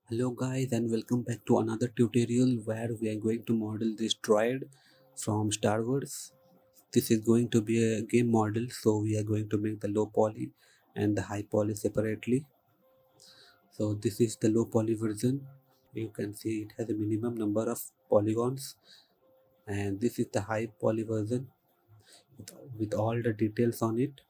Hello guys and welcome back to another tutorial where we are going to model this droid from Star Wars. This is going to be a game model, so we are going to make the low poly and the high poly separately. So this is the low poly version. You can see it has a minimum number of polygons, and this is the high poly version with all the details on it.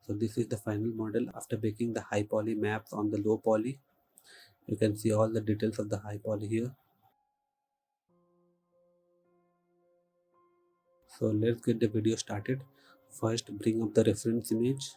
So this is the final model after making the high poly maps on the low poly. You can see all the details of the high poly here. So let's get the video started. First bring up the reference image.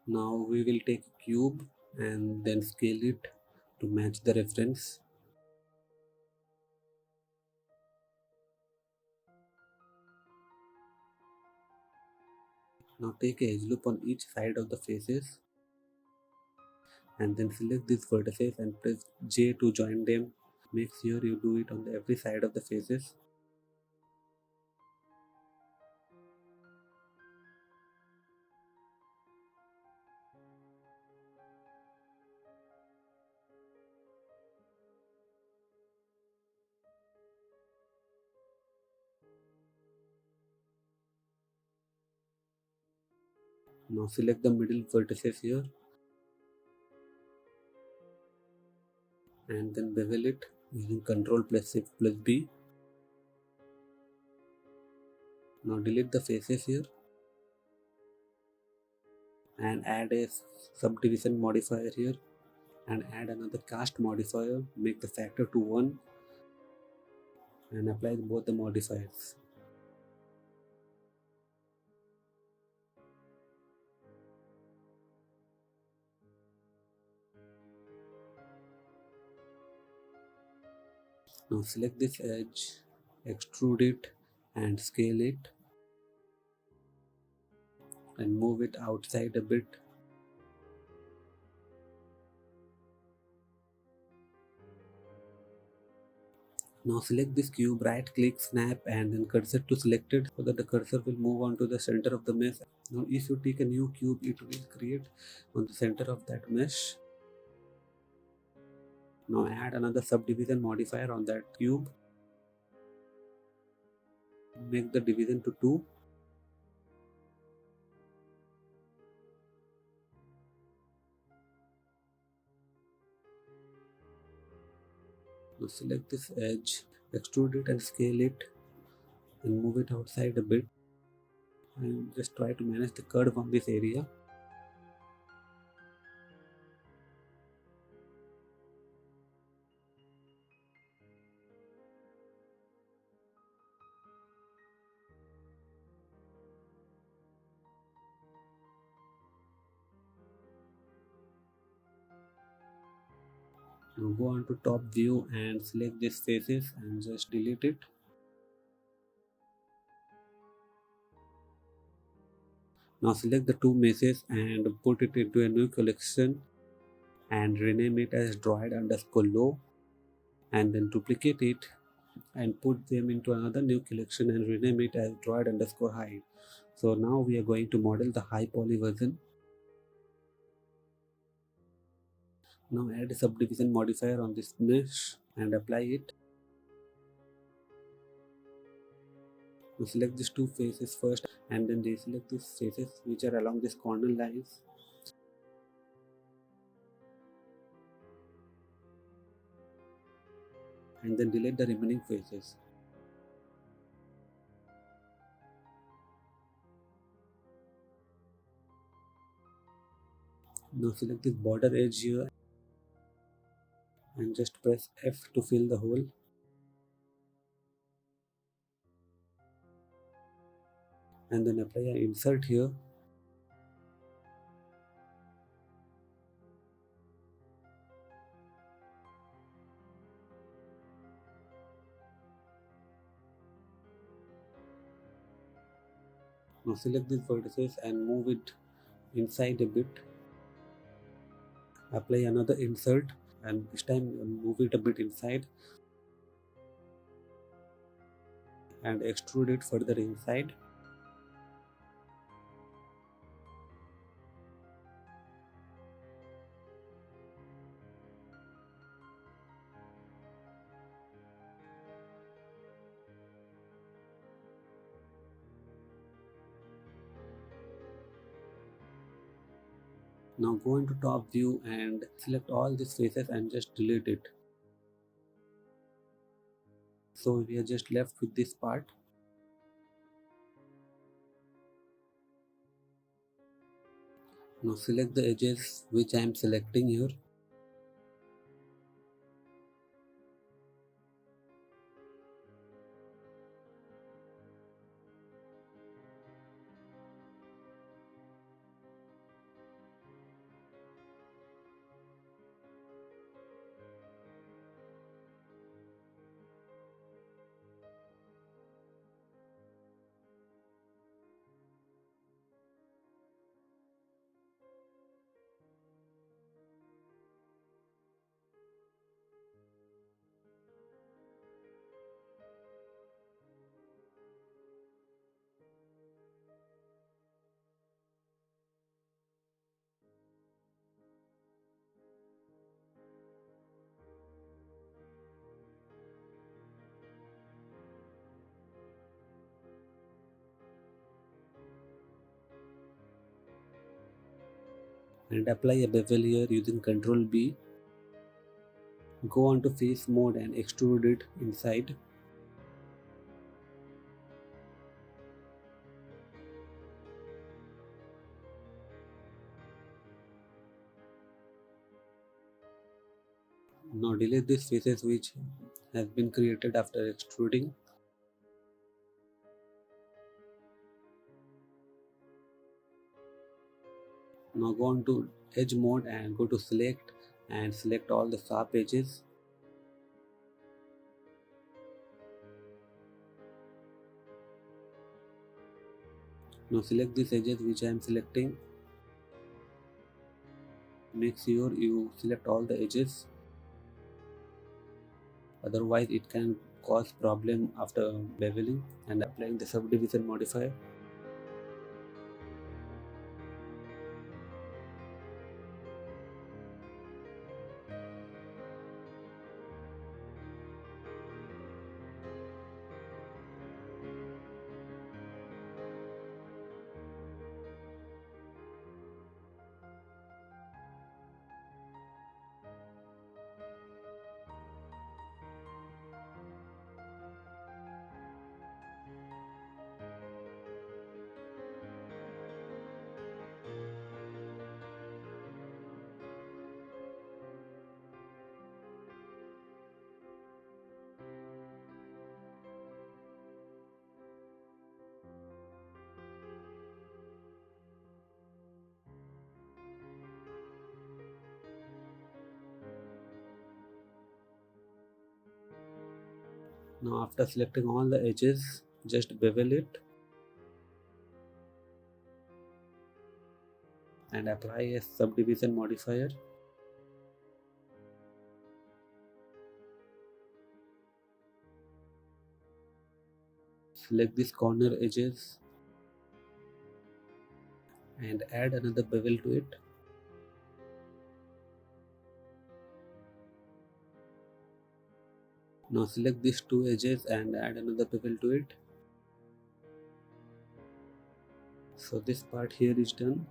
Now we will take a cube and then scale it to match the reference. Now take a edge loop on each side of the faces and then select these vertices and press J to join them. Make sure you do it on every side of the faces. Now select the middle vertices here and then bevel it using Ctrl plus Shift plus B. Now delete the faces here and add a subdivision modifier here and add another cast modifier. Make the factor to 1 and apply both the modifiers. Now select this edge, extrude it and scale it and move it outside a bit. Now select this cube, right click, snap and then cursor to selected so that the cursor will move on to the center of the mesh. Now if you take a new cube, it will create on the center of that mesh. Now add another subdivision modifier on that cube. Make the division to 2. Now select this edge, extrude it and scale it and move it outside a bit and just try to manage the curve on this area. Now go on to top view and select these faces and just delete it. Now select the two meshes and put it into a new collection and rename it as droid underscore low and then duplicate it and put them into another new collection and rename it as droid underscore high. So now we are going to model the high poly version. Now add a subdivision modifier on this mesh and apply it. Now select these two faces first and then deselect these faces which are along these corner lines. And then delete the remaining faces. Now select this border edge here and just press F to fill the hole. And then apply an insert here. Now select these vertices and move it inside a bit. Apply another insert and this time move it a bit inside and extrude it further inside. Now go into top view and select all these faces and just delete it. So we are just left with this part. Now select the edges which I am selecting here. And apply a bevel here using Ctrl B. Go on to face mode and extrude it inside. Now delete these faces which has been created after extruding. Now go on to edge mode and go to select and select all the sharp edges. Now select these edges which I am selecting. Make sure you select all the edges, otherwise it can cause problem after beveling. And applying the subdivision modifier. Now after selecting all the edges, just bevel it and apply a subdivision modifier. Select these corner edges and add another bevel to it. Now select these two edges and add another bevel to it. So this part here is done.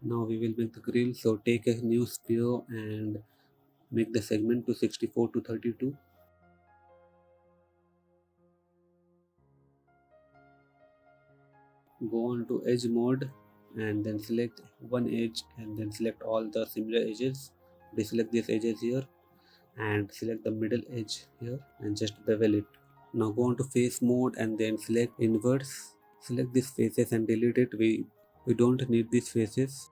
Now we will make the grill. So take a new sphere and make the segment to 64 to 32. Go on to edge mode and then select one edge and then select all the similar edges. Deselect these edges here and select the middle edge here and just bevel it. Now go on to face mode and then select inverse. Select these faces and delete it. We don't need these faces.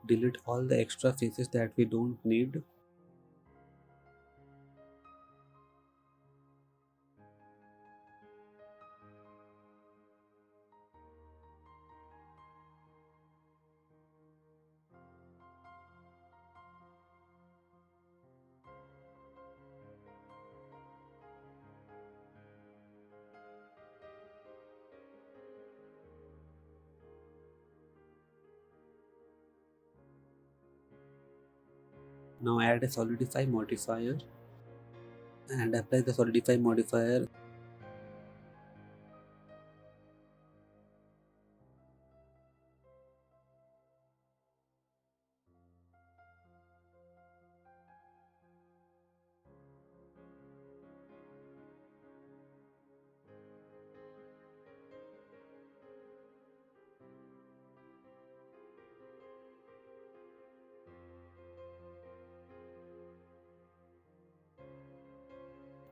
delete all the extra faces that we don't need. Now add a solidify modifier and apply the solidify modifier.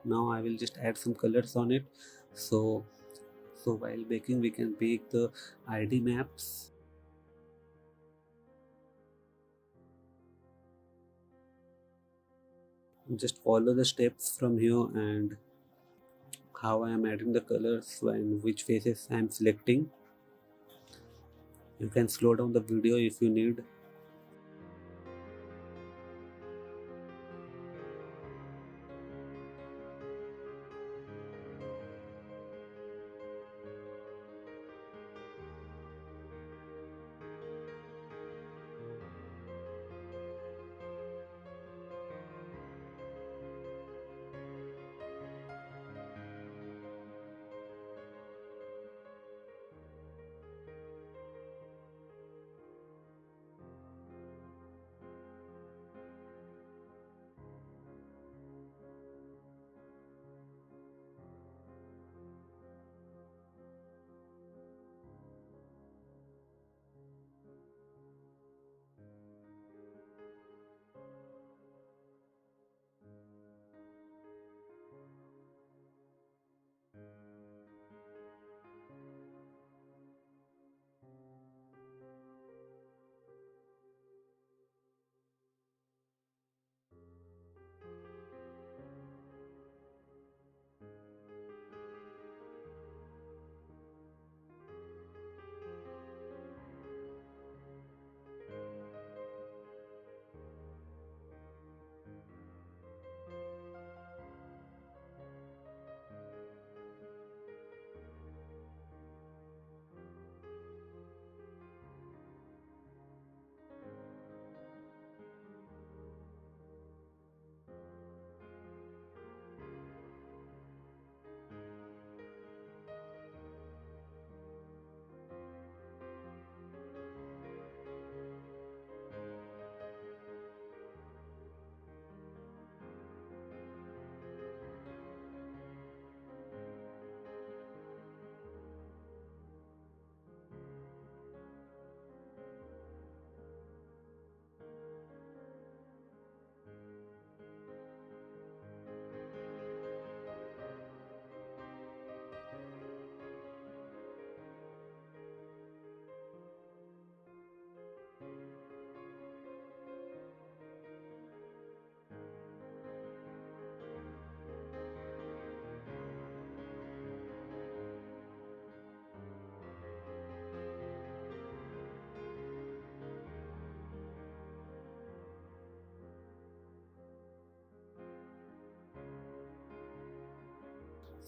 Now I will just add some colors on it. So while baking we can bake the ID maps. Just follow the steps from here and how I am adding the colors and which faces I am selecting. You can slow down the video if you need.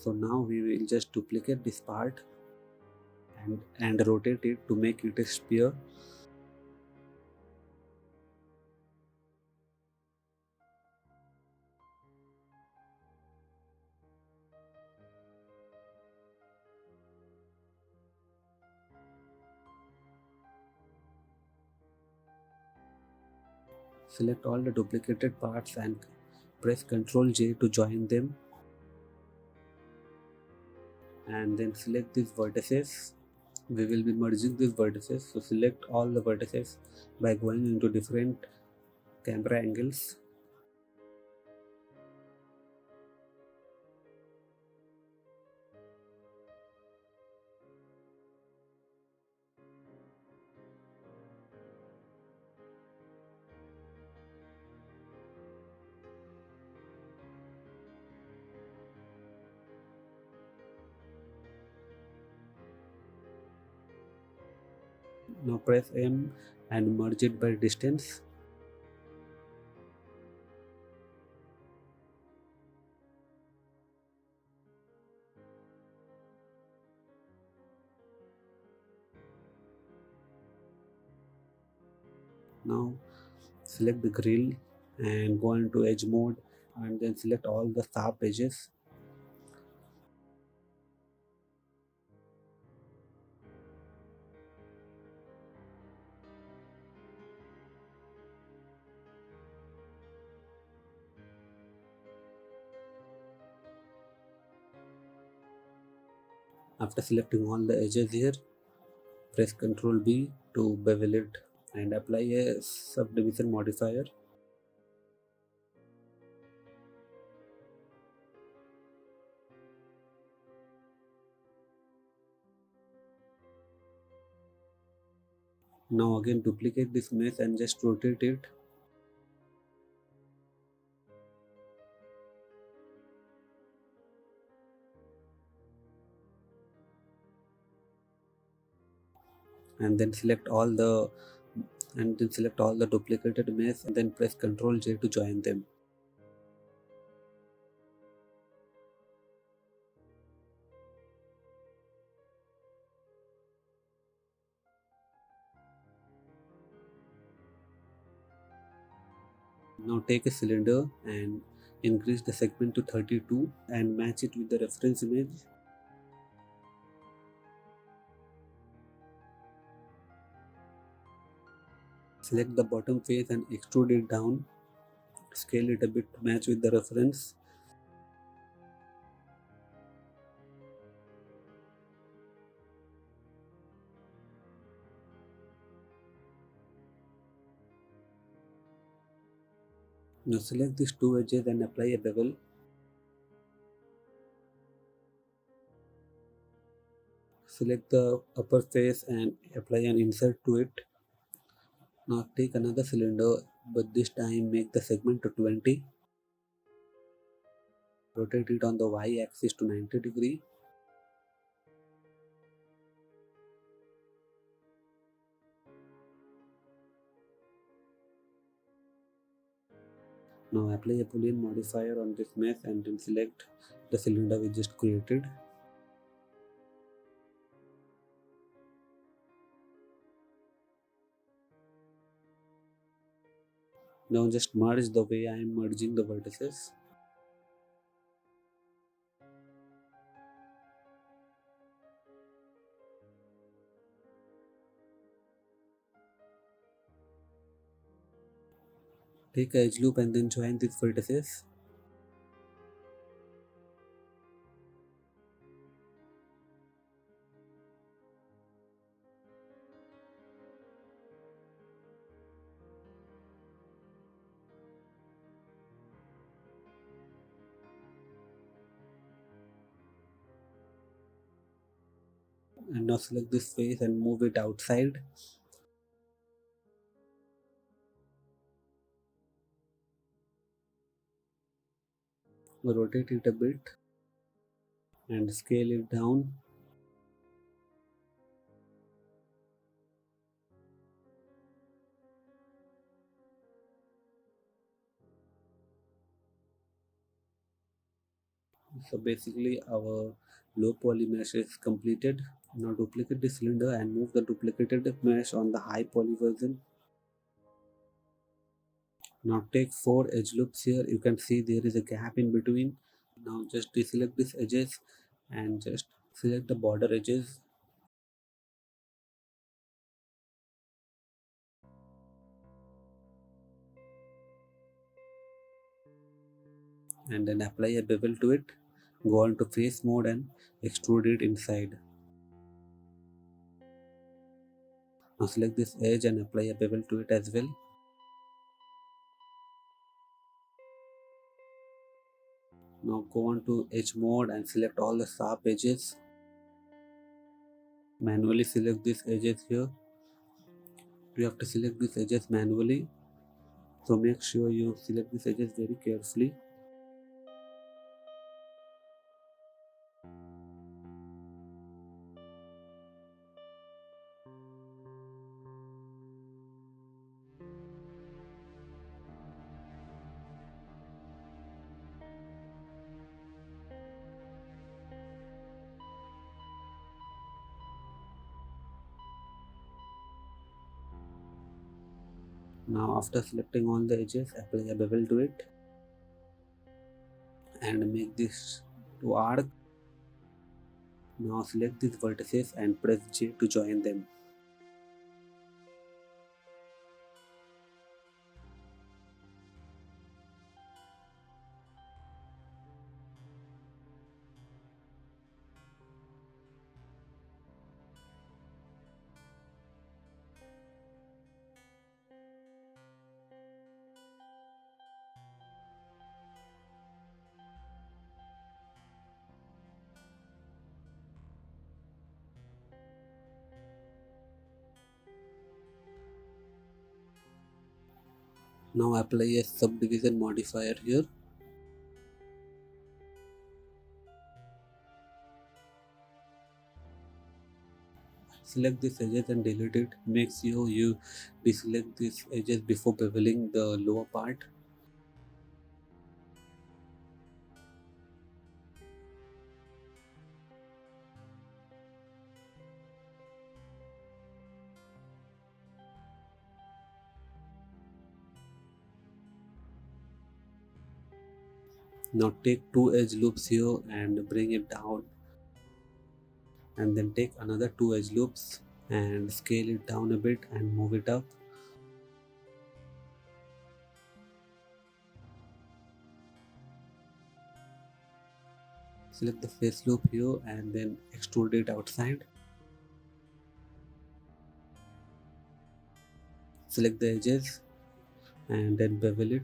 So now we will just duplicate this part and rotate it to make it a sphere. Select all the duplicated parts and press Ctrl J to join them, and then select these vertices. We will be merging these vertices, so select all the vertices by going into different camera angles. Now press M and merge it by distance. Now select the grill and go into edge mode and then select all the sharp edges. After selecting all the edges here, press Ctrl B to bevel it and apply a subdivision modifier. Now again duplicate this mesh and just rotate it. And then select all the duplicated mesh and then press Ctrl J to join them. Now take a cylinder and increase the segment to 32 and match it with the reference image. Select the bottom face and extrude it down. Scale it a bit to match with the reference. Now select these two edges and apply a bevel. Select the upper face and apply an insert to it. Now take another cylinder, but this time make the segment to 20. Rotate it on the Y axis to 90 degree. Now apply a Boolean modifier on this mesh and then select the cylinder we just created. Now just merge the way I am merging the vertices. Take a edge loop and then join these vertices. And now select this face and move it outside. Rotate it a bit and scale it down. So basically our low poly mesh is completed. Now duplicate the cylinder and move the duplicated mesh on the high poly version. Now take 4 edge loops here. You can see there is a gap in between. Now just deselect these edges and just select the border edges. And then apply a bevel to it. Go on to face mode and extrude it inside. Now select this edge and apply a bevel to it as well. Now go on to edge mode and select all the sharp edges. Manually select these edges here. You have to select these edges manually. So make sure you select these edges very carefully. Now after selecting all the edges, apply a bevel to it and make this to arc. Now select these vertices and press J to join them. Now apply a subdivision modifier here. Select these edges and delete it. Make sure you deselect these edges before beveling the lower part. Now take two edge loops here and bring it down, and then take another two edge loops and scale it down a bit and move it up. Select the face loop here and then extrude it outside. Select the edges and then bevel it.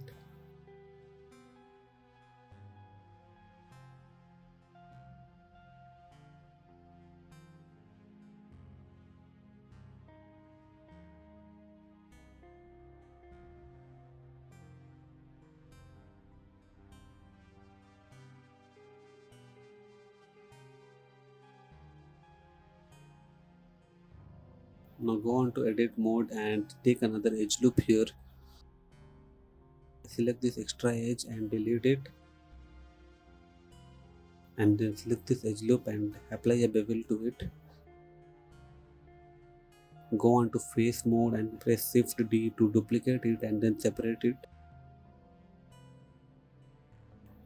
Now go on to edit mode and take another edge loop here. Select this extra edge and delete it, and then select this edge loop and apply a bevel to it. Go on to face mode and press shift D to duplicate it and then separate it.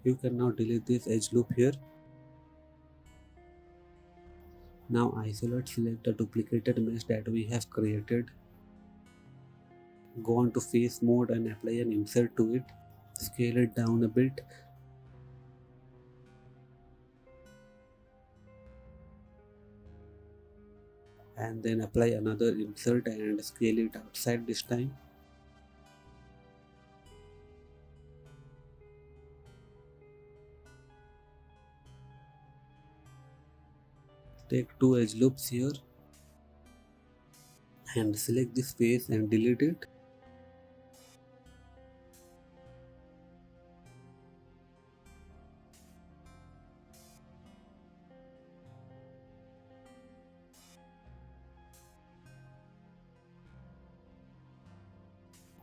You can now delete this edge loop here. Now isolate, select the duplicated mesh that we have created. Go on to face mode and apply an insert to it. Scale it down a bit. And then apply another insert and scale it outside this time. Take two edge loops here and select this face and delete it.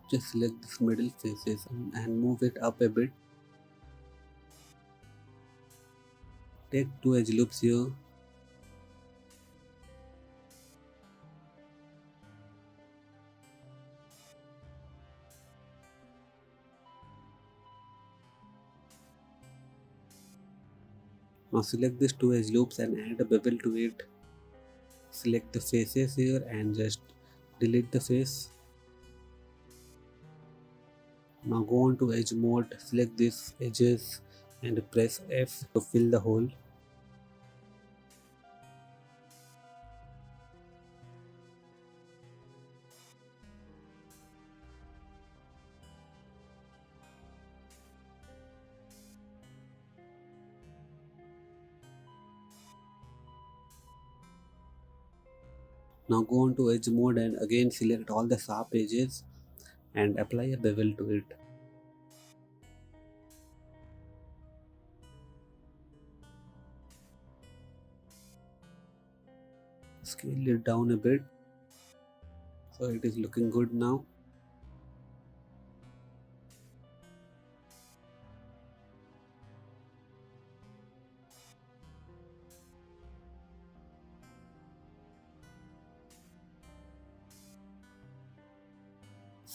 Just select this middle faces and move it up a bit. Take two edge loops here. Now select these two edge loops and add a bevel to it. Select the faces here and just delete the face. Now go on to edge mode, select these edges and press F to fill the hole. Now go on to edge mode and again select all the sharp edges and apply a bevel to it. Scale it down a bit so it is looking good now.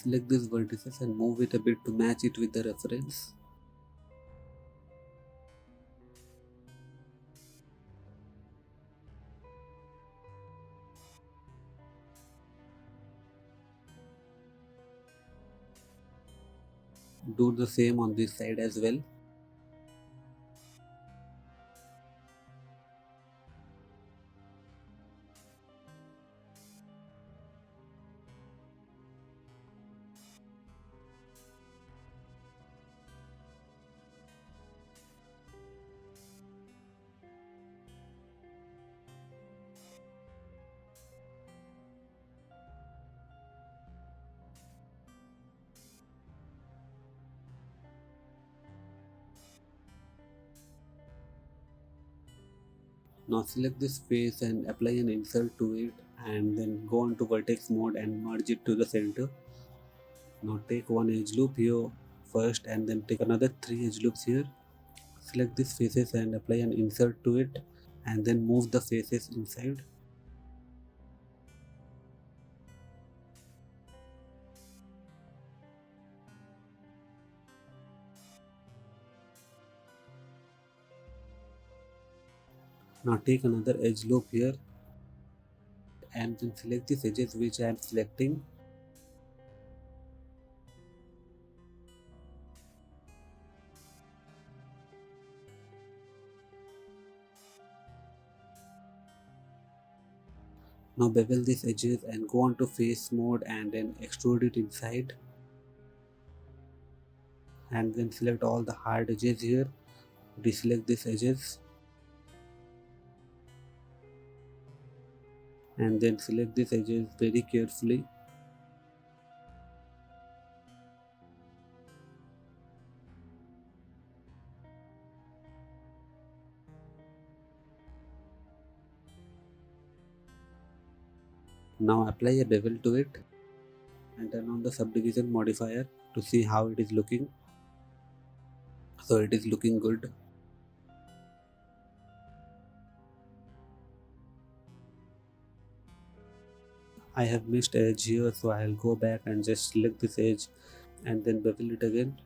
Select these vertices and move it a bit to match it with the reference. Do the same on this side as well. Now select this face and apply an insert to it, and then go on to vertex mode and merge it to the center. Now take one edge loop here first and then take another 3 edge loops here. Select these faces and apply an insert to it, and then move the faces inside. Now take another edge loop here and then select these edges which I am selecting. Now bevel these edges and go on to face mode and then extrude it inside. And then select all the hard edges here. Deselect these edges. And then select these edges very carefully. Now apply a bevel to it and turn on the subdivision modifier to see how it is looking. So it is looking good. I have missed edge here, so I'll go back and just select this edge and then bevel it again.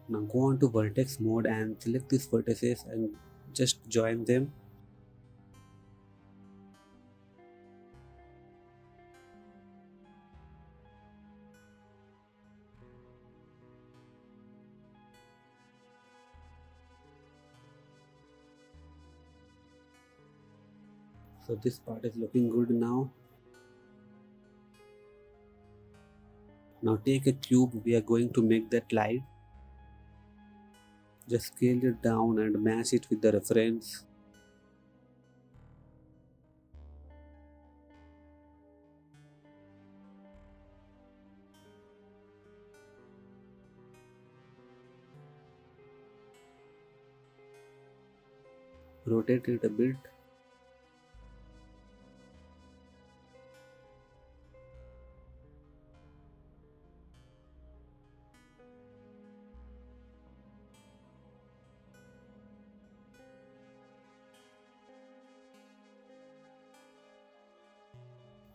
Now go on to vertex mode and select these vertices and just join them. So this part is looking good now. Now take a cube, we are going to make that light. Just scale it down and match it with the reference. Rotate it a bit.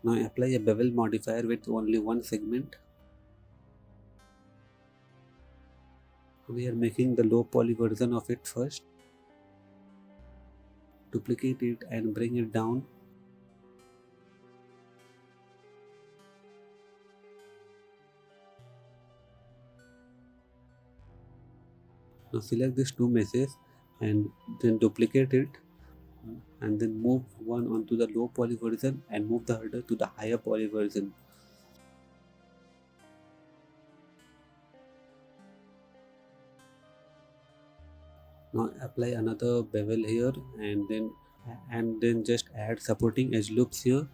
Now apply a bevel modifier with only one segment. We are making the low poly version of it first. Duplicate it and bring it down. Now select these two meshes and then duplicate it and then move one onto the low poly version and move the other to the higher poly version. Now apply another bevel here and then just add supporting edge loops here.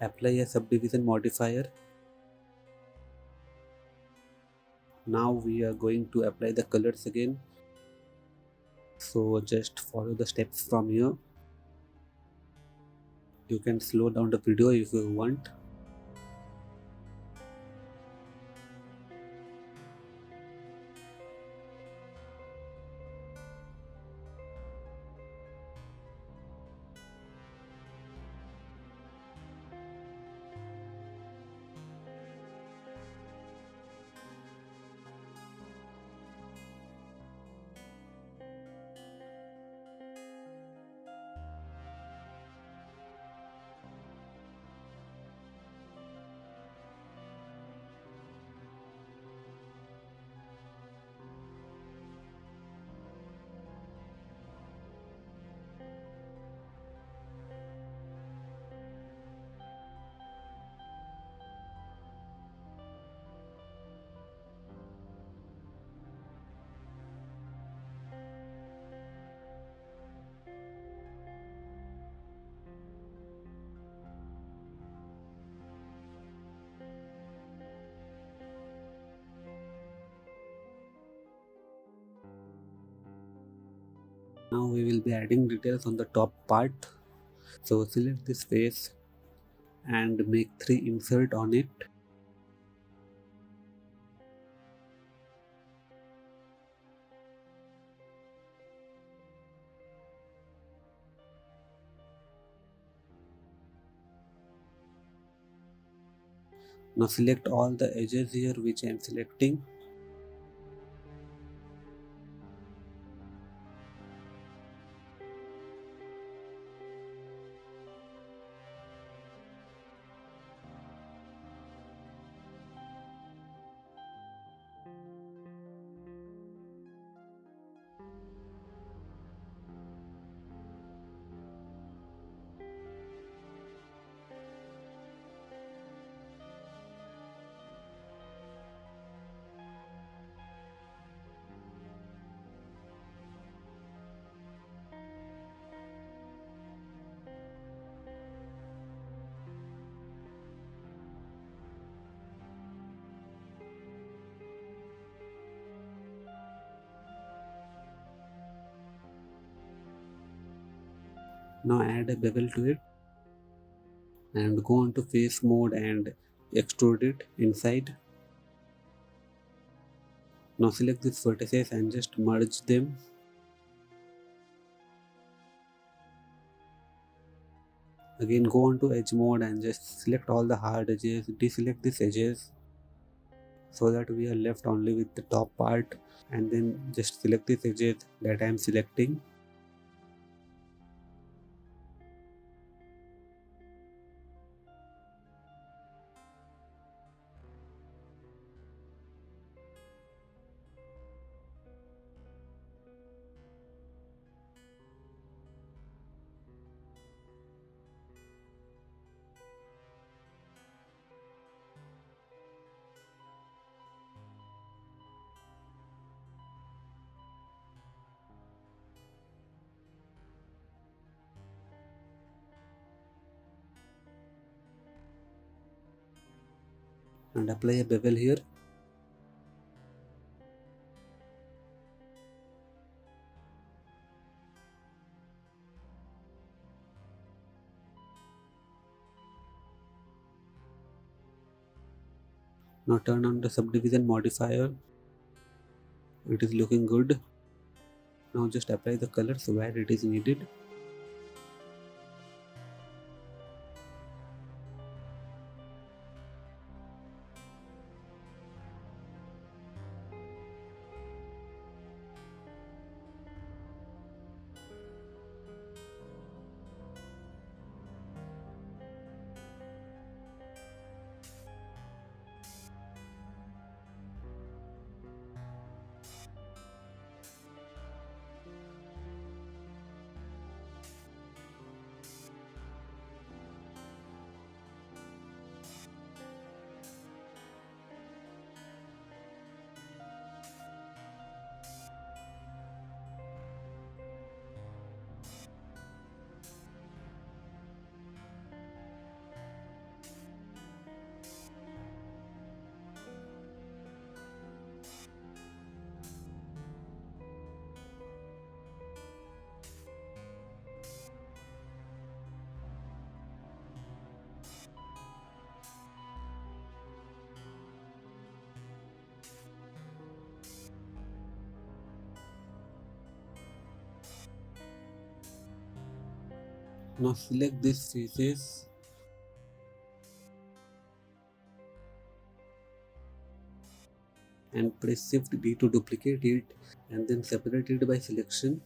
Apply a subdivision modifier. Now we are going to apply the colors again. So just follow the steps from here. You can slow down the video if you want. Now we will be adding details on the top part. So select this face and make 3 insert on it. Now select all the edges here which I am selecting. Now add a bevel to it and go on to face mode and extrude it inside. Now select these vertices and just merge them. Again go on to edge mode and just select all the hard edges, deselect these edges so that we are left only with the top part, and then just select these edges that I am selecting. And apply a bevel here. Now turn on the subdivision modifier. It is looking good. Now just apply the colors where it is needed. Now select these faces and press Shift D to duplicate it and then separate it by selection.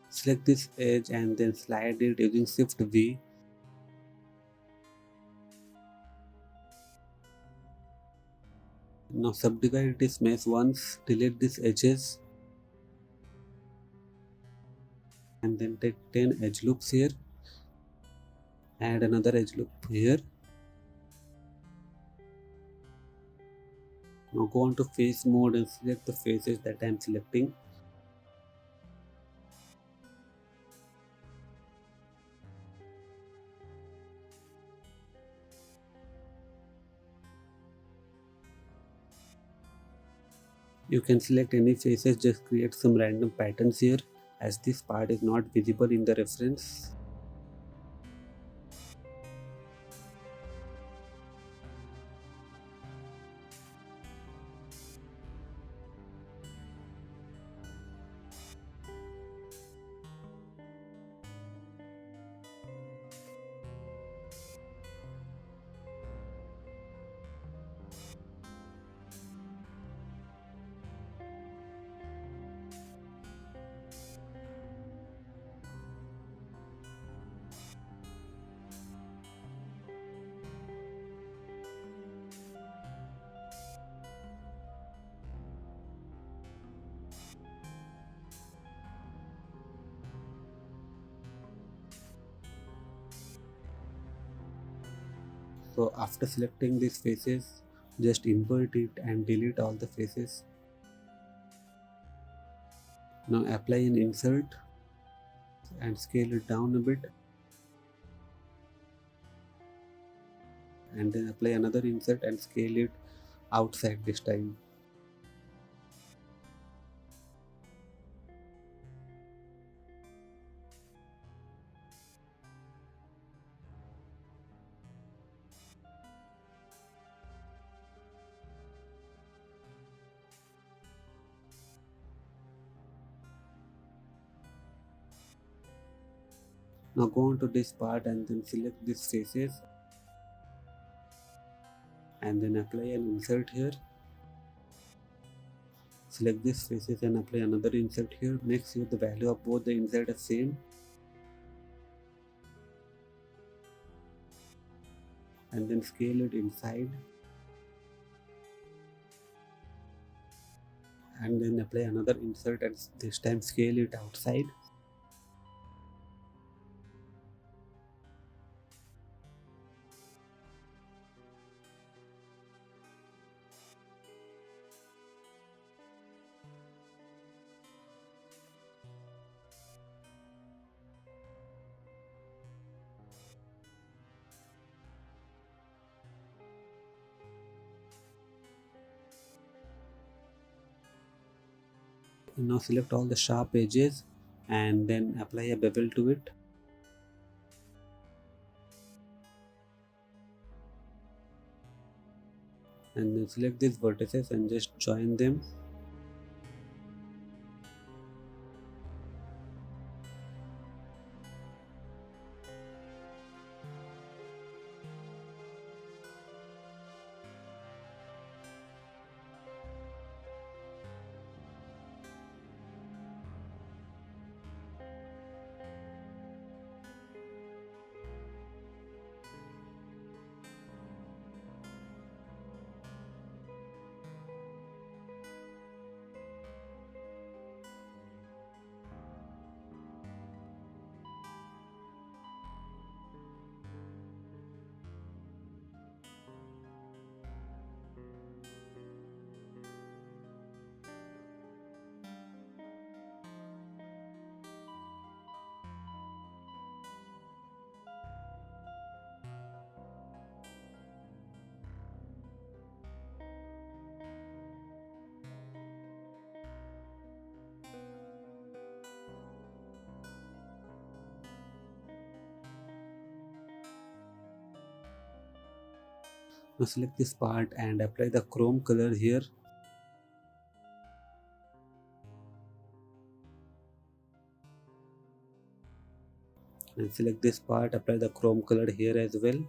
Select this edge and then slide it using Shift V. Now subdivide this mesh once, delete these edges and then take 10 edge loops here. Add another edge loop here. Now go on to face mode and select the faces that I am selecting. You can select any faces, just create some random patterns here as this part is not visible in the reference. So after selecting these faces, just invert it and delete all the faces. Now apply an insert and scale it down a bit, and then apply another insert and scale it outside this time. Now go on to this part and then select these faces and then apply an insert here. Select these faces and apply another insert here. Make sure the value of both the insert is same and then scale it inside and then apply another insert and this time scale it outside. Now select all the sharp edges and then apply a bevel to it. And then select these vertices and just join them. Now select this part and apply the chrome color here. and select this part, apply the chrome color here as well.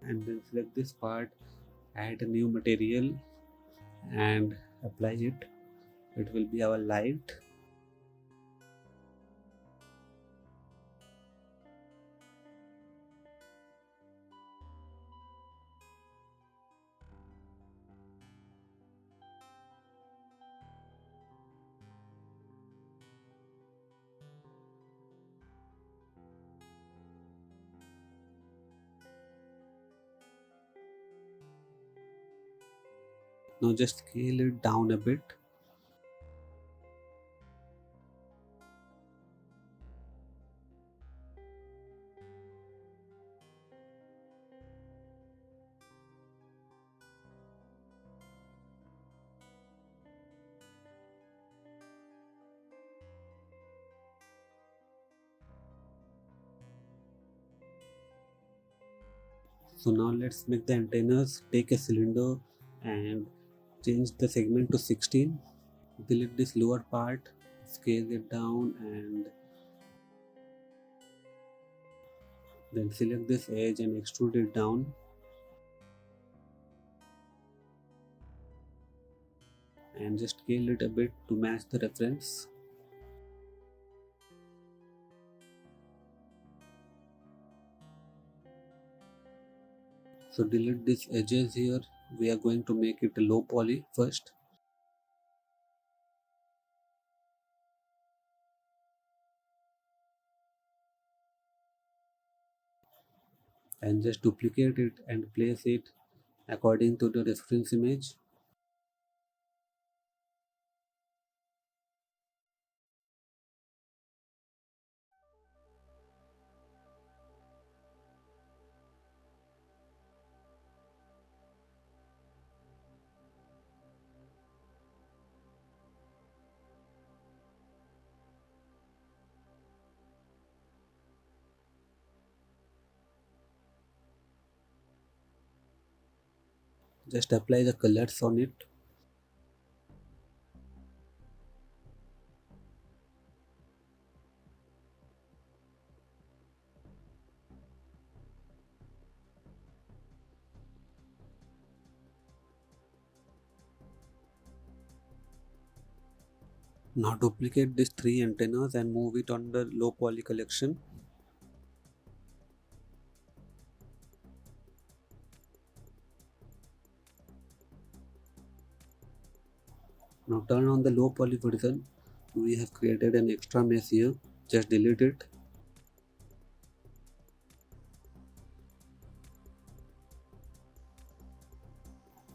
And then select this part, add a new material and apply it. It will be our light. Now just scale it down a bit. So now let's make the antennas. Take a cylinder and change the segment to 16. Delete this lower part, scale it down, and then select this edge and extrude it down. And just scale it a bit to match the reference. So delete these edges here. We are going to make it low poly first. And just duplicate it and place it according to the reference image. Just apply the colors on it. Now duplicate these three antennas and move it on the low poly collection. Now turn on the low poly version. We have created an extra mesh here. Just delete it.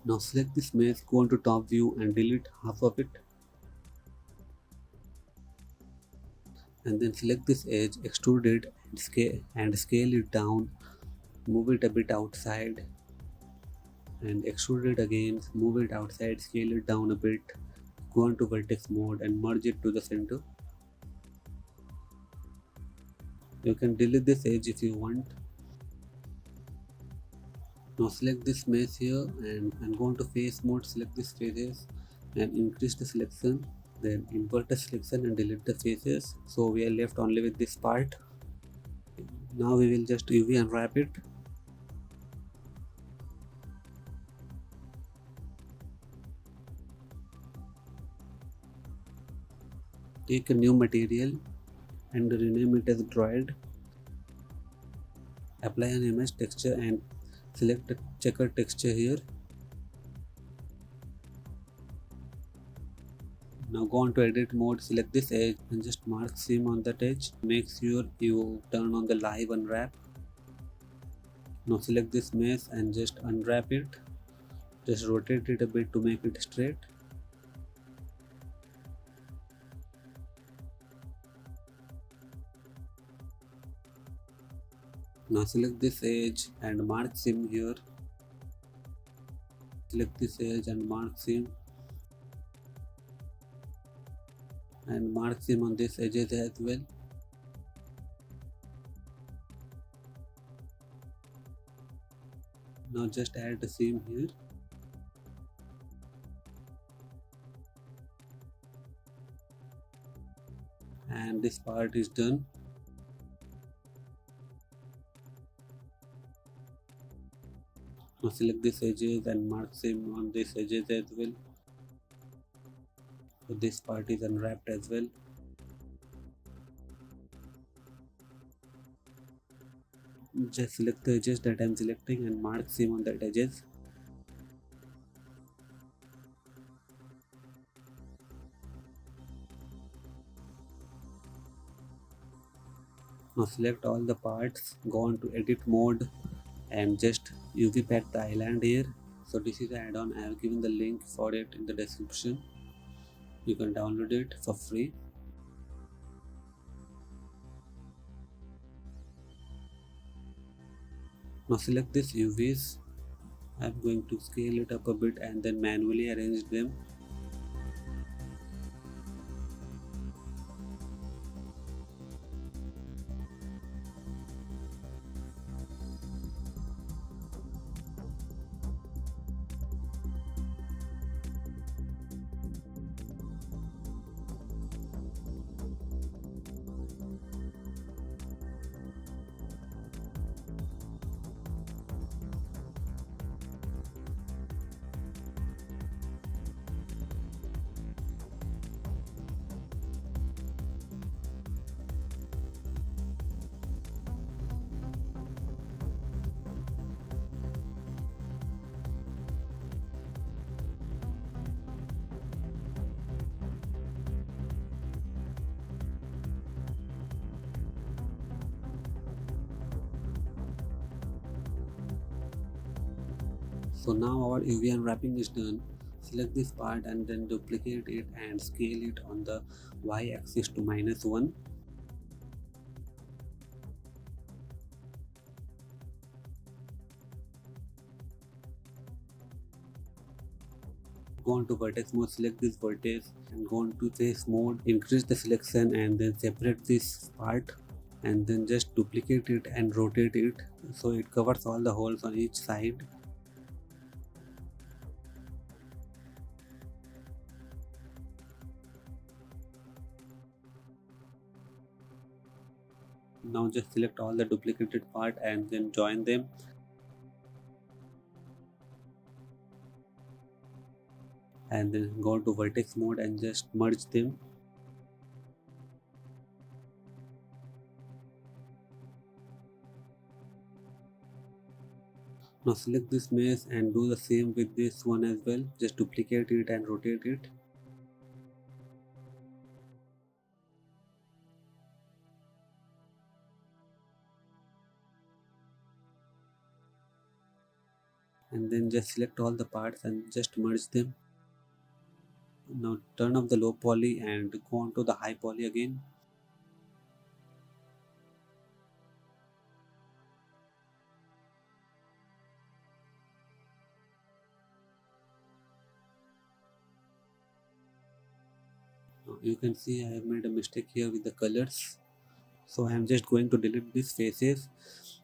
Now select this mesh, go on to top view and delete half of it. And then select this edge, extrude it and scale it down. Move it a bit outside and extrude it again. Move it outside, scale it down a bit. Go on to vertex mode and merge it to the center. You can delete this edge if you want. Now select this mesh here and go on to face mode, select these faces and increase the selection. Then invert the selection and delete the faces. So we are left only with this part. Now we will just UV unwrap it. Take a new material and rename it as Droid. Apply an image texture and select the checker texture here. Now go on to edit mode, select this edge and just mark seam on that edge. Make sure you turn on the live unwrap. Now select this mesh and just unwrap it. Just rotate it a bit to make it straight. Now select this edge and mark seam here. Select this edge and mark seam. And mark seam on this edges as well. Now just add the seam here. and this part is done. Now select these edges and mark same on these edges as well. So this part is unwrapped as well. Just select the edges that I am selecting and mark same on that edges. Now select all the parts, go on to edit mode and just UV pack the island here. So this is the add-on. I have given the link for it in the description. You can download it for free. Now select these UVs. I'm going to scale it up a bit and then manually arrange them. So now our UV unwrapping is done. Select this part and then duplicate it and scale it on the Y axis to -1. Go on to vertex mode, select this vertex and go on to face mode, increase the selection and then separate this part and then just duplicate it and rotate it so it covers all the holes on each side. Now just select all the duplicated part and then join them. And then go to vertex mode and just merge them. Now select this mesh and do the same with this one as well. Just duplicate it and rotate it. And then just select all the parts and just merge them. Now turn off the low poly and go on to the high poly again. Now you can see I have made a mistake here with the colors. So I am just going to delete these faces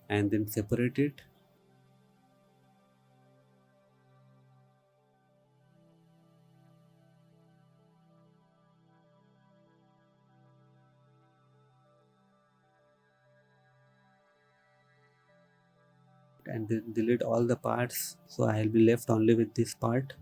and then separate it. And then delete all the parts, so I'll be left only with this part.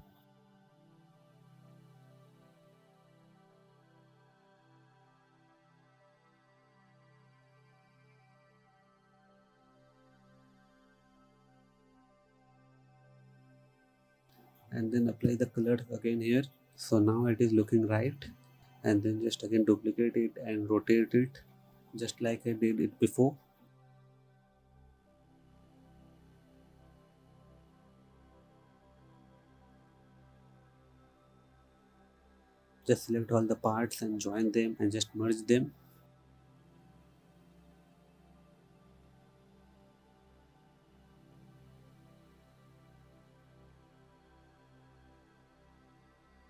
And then apply the color again here, so now it is looking right. And then just again duplicate it and rotate it just like I did it before. Just select all the parts and join them and just merge them.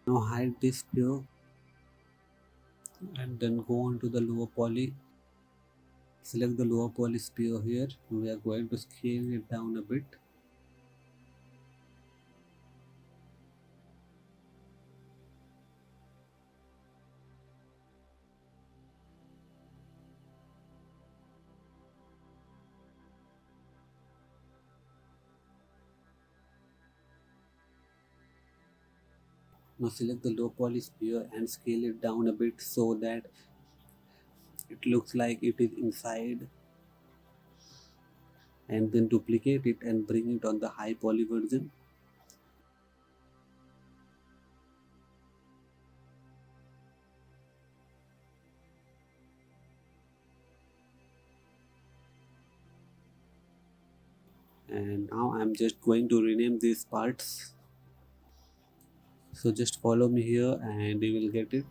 Now hide this spear and then go on to the lower poly. Select the lower poly spear here. We are going to scale it down a bit. Now select the low poly sphere and scale it down a bit so that it looks like it is inside, and then duplicate it and bring it on the high poly version. And now I'm just going to rename these parts. So just follow me here and you will get it.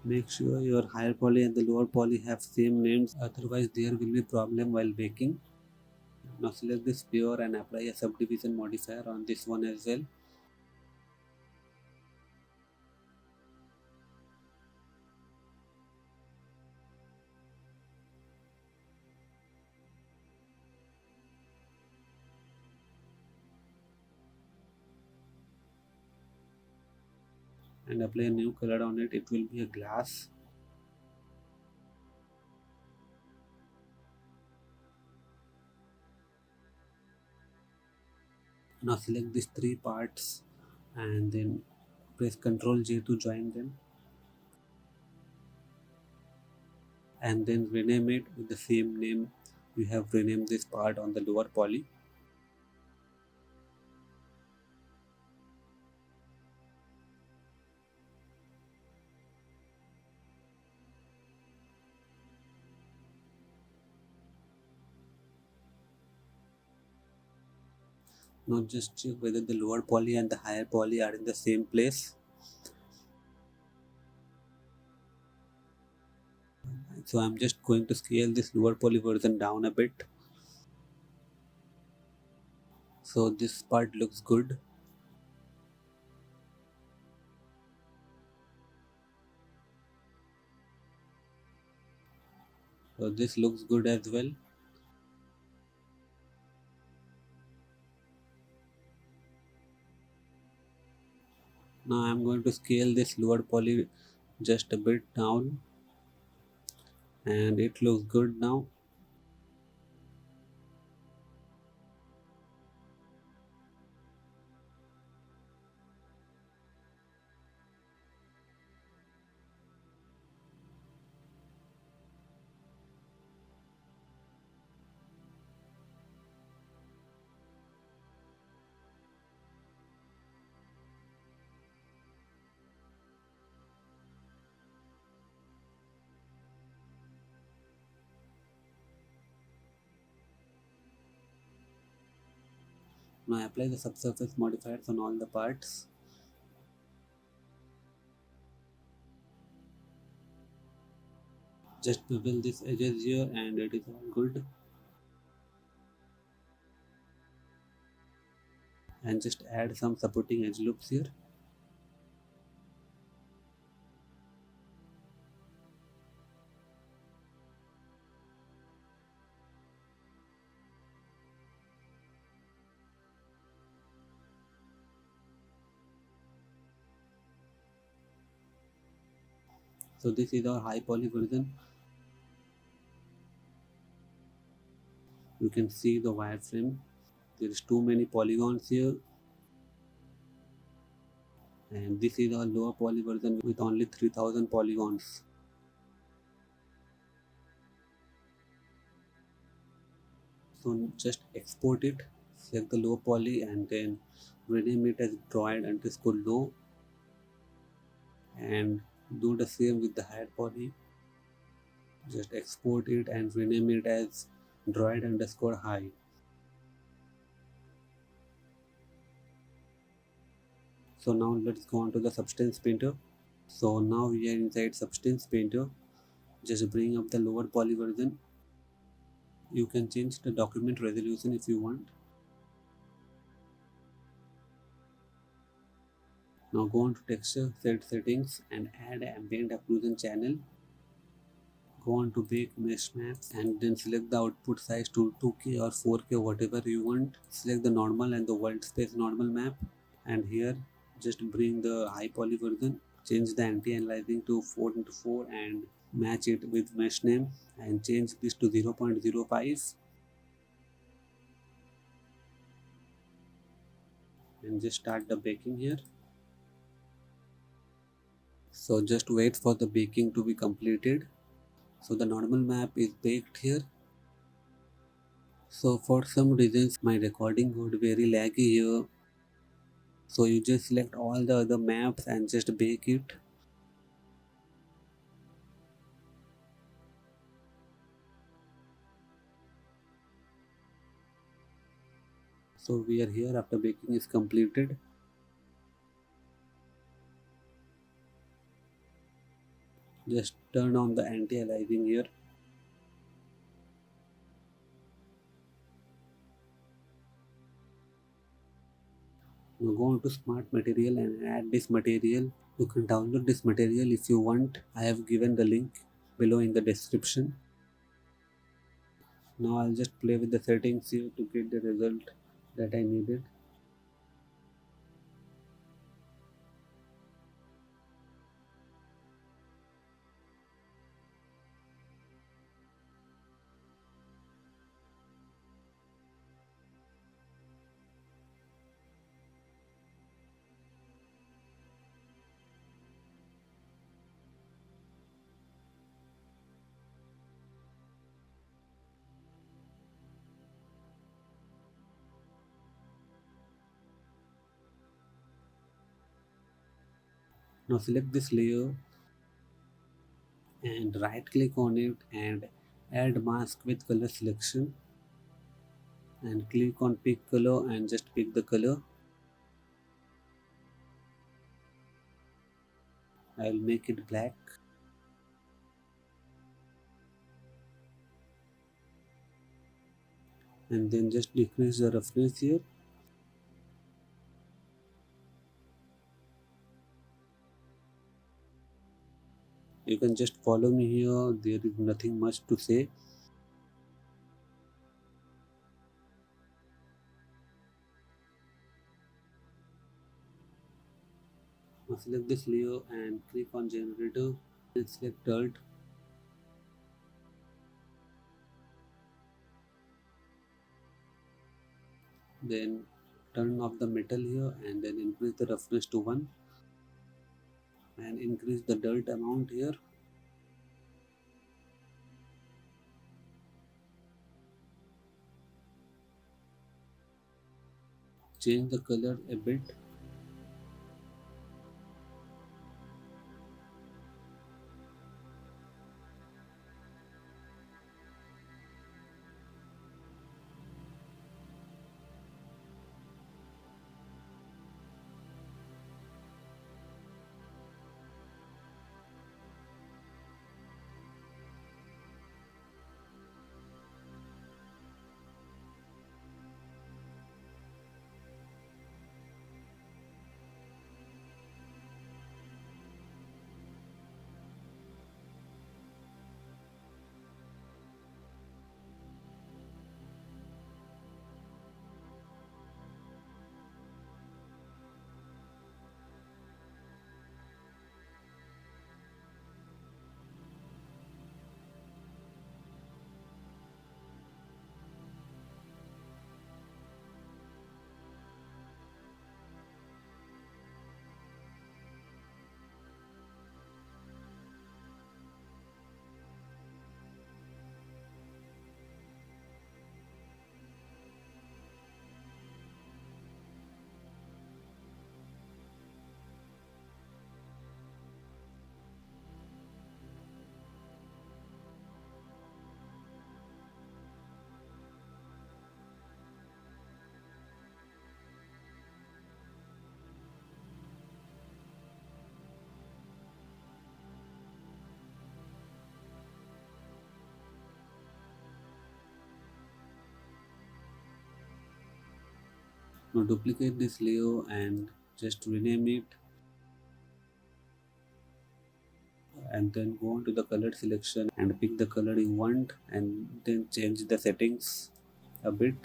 Make sure your higher poly and the lower poly have same names, otherwise there will be problem while baking. Now select this sphere and apply a subdivision modifier on this one as well. And apply a new color on it. It will be a glass. Now select these three parts and then press Ctrl J to join them, and then rename it with the same name we have renamed this part on the lower poly. Now just check whether the lower poly and the higher poly are in the same place. So I'm just going to scale this lower poly version down a bit. So this part looks good. So this looks good as well. Now I'm going to scale this lower poly just a bit down, and it looks good now. Now I apply the subsurface modifiers on all the parts. Just bevel this edges here and it is all good. And just add some supporting edge loops here. So this is our high poly version. You can see the wireframe. There is too many polygons here. And this is our lower poly version with only 3000 polygons. So just export it, select the low poly and then rename it as Droid underscore low, and do the same with the higher poly. Just export it and rename it as Droid underscore high. So now let's go on to the Substance Painter. So now we are inside Substance Painter. Just bring up the lower poly version. You can change the document resolution if you want. Now go on to texture, set settings and add ambient occlusion channel. Go on to bake mesh maps and then select the output size to 2K or 4K, whatever you want. Select the normal and the world space normal map, and here just bring the high poly version. Change the anti-aliasing to 4x4 and match it with mesh name and change this to 0.05 and just start the baking here. So just wait for the baking to be completed. So the normal map is baked here. So for some reasons my recording would very laggy here. So you just select all the other maps and just bake it. So we are here after baking is completed. Just turn on the anti-aliasing here. Now go on to smart material and add this material. You can download this material if you want. I have given the link below in the description. Now I'll just play with the settings here to get the result that I needed. Now select this layer and right click on it and add mask with color selection and click on pick color and just pick the color. I'll make it black. And then just decrease the roughness here. You can just follow me here, there is nothing much to say. Now select this layer and click on generator and select dirt. Then turn off the metal here and then increase the roughness to 1 and increase the dirt amount here. Change the color a bit. Now duplicate this layer and just rename it, and then go on to the color selection and pick the color you want, and then change the settings a bit.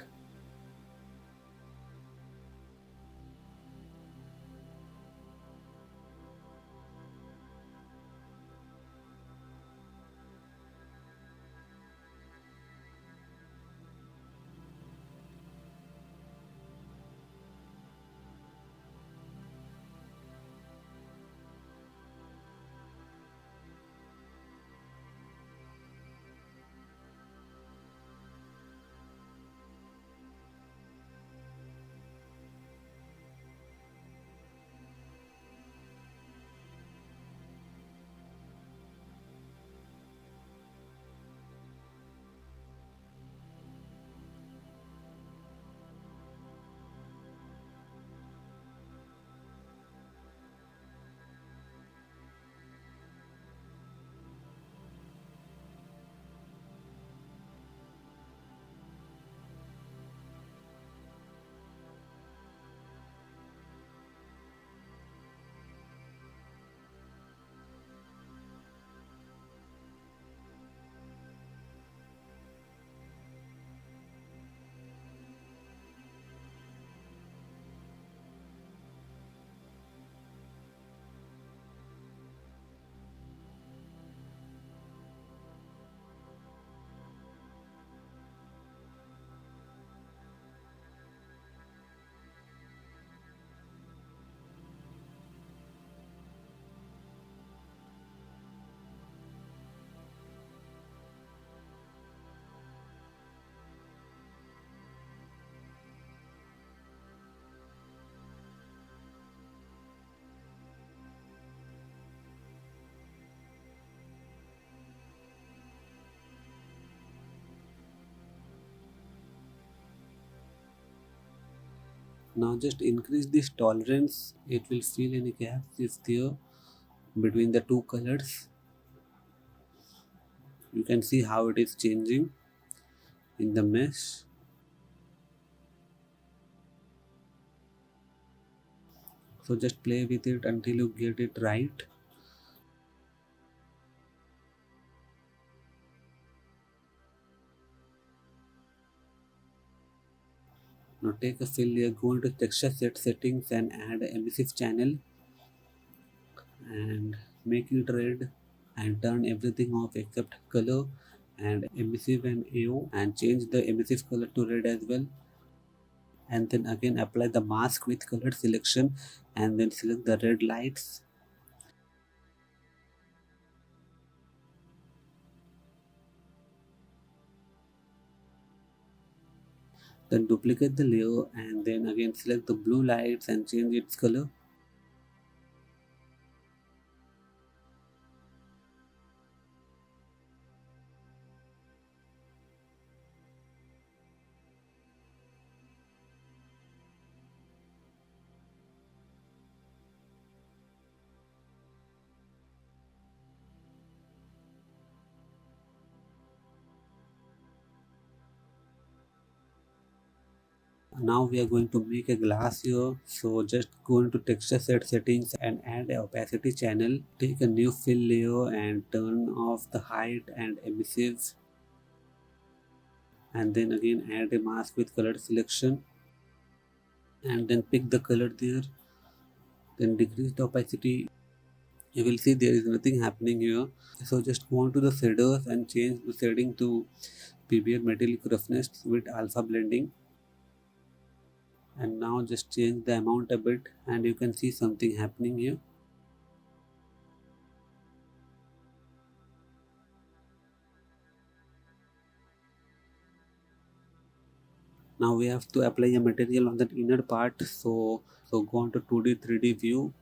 Now just increase this tolerance, it will fill any gaps is there between the two colors. You can see how it is changing in the mesh. So just play with it until you get it right. Now take a fill layer, go into texture set settings and add emissive channel and make it red, and turn everything off except color and emissive and AO, and change the emissive color to red as well. And then again apply the mask with color selection and then select the red lights. Then duplicate the layer and then again select the blue lights and change its color. Now we are going to make a glass here, so just go into texture set settings and add a opacity channel. Take a new fill layer and turn off the height and emissive, and then again add a mask with color selection and then pick the color there, then decrease the opacity. You will see there is nothing happening here. So just go on to the shaders and change the shading to PBR metallic roughness with alpha blending, and now just change the amount a bit and you can see something happening here. Now we have to apply a material on that inner part, so go on to 2D 3D view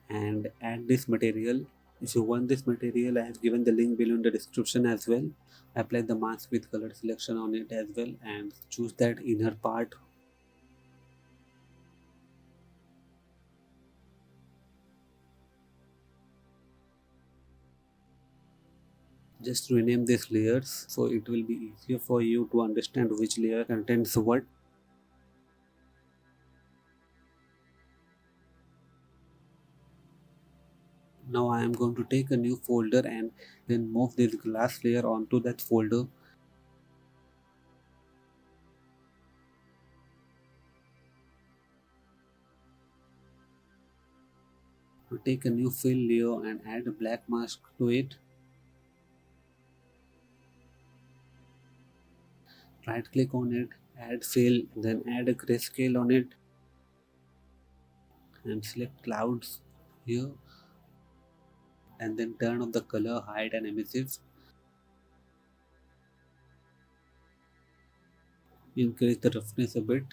and add this material. If you want this material, I have given the link below in the description as well. Apply the mask with color selection on it as well and choose that inner part. Just rename these layers so it will be easier for you to understand which layer contains what. Now I am going to take a new folder and then move this glass layer onto that folder. Take a new fill layer and add a black mask to it. Right click on it, add fill, then add a grayscale on it and select clouds here and then turn off the color, hide and emissive. Increase the roughness a bit.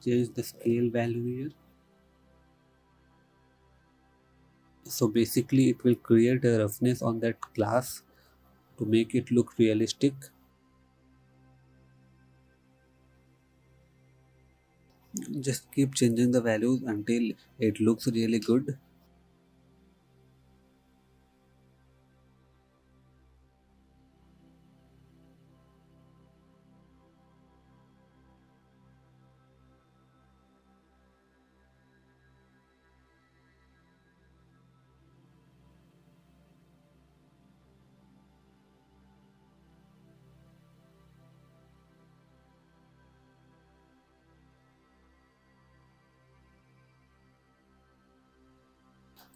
Change the scale value here. So basically it will create a roughness on that glass to make it look realistic. Just keep changing the values until it looks really good.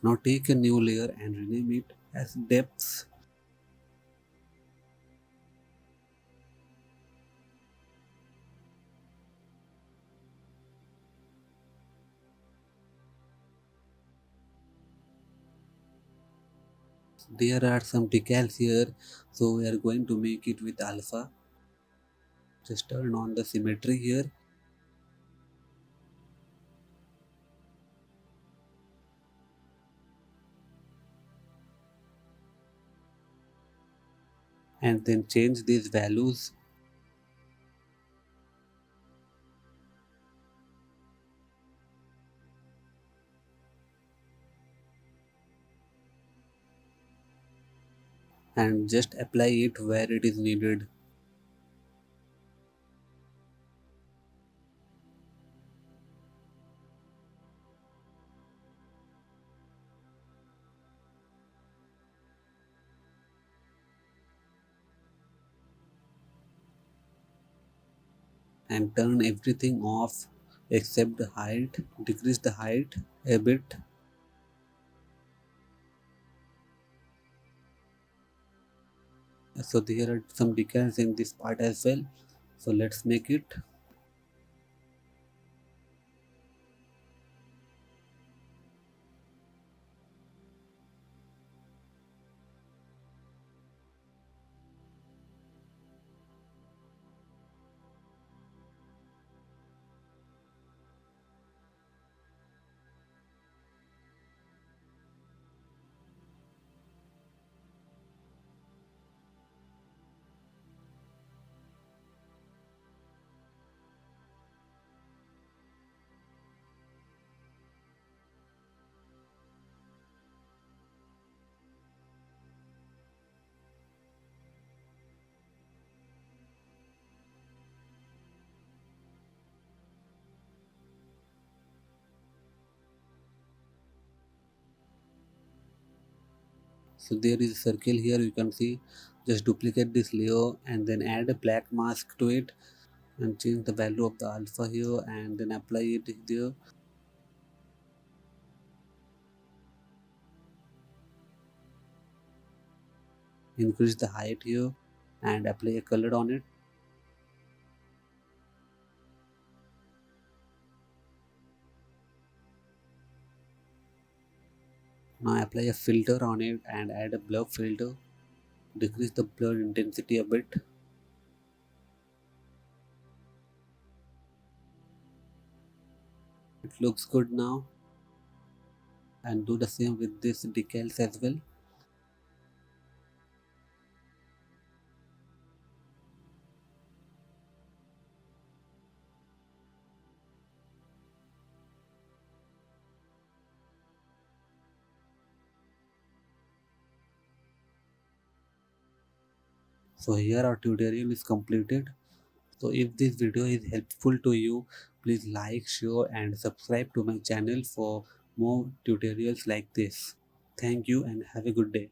Now take a new layer and rename it as depths. There are some decals here, so we are going to make it with alpha. Just turn on the symmetry here and then change these values. And just apply it where it is needed. And turn everything off except the height. Decrease the height a bit. So there are some decals in this part as well. So let's make it. So there is a circle here, you can see. Just duplicate this layer and then add a black mask to it and change the value of the alpha here and then apply it there. Increase the height here and apply a color on it. Now apply a filter on it and add a blur filter. Decrease the blur intensity a bit. It looks good now. And do the same with this decals as well. So here our tutorial is completed. So if this video is helpful to you, please like, share and subscribe to my channel for more tutorials like this. Thank you and have a good day.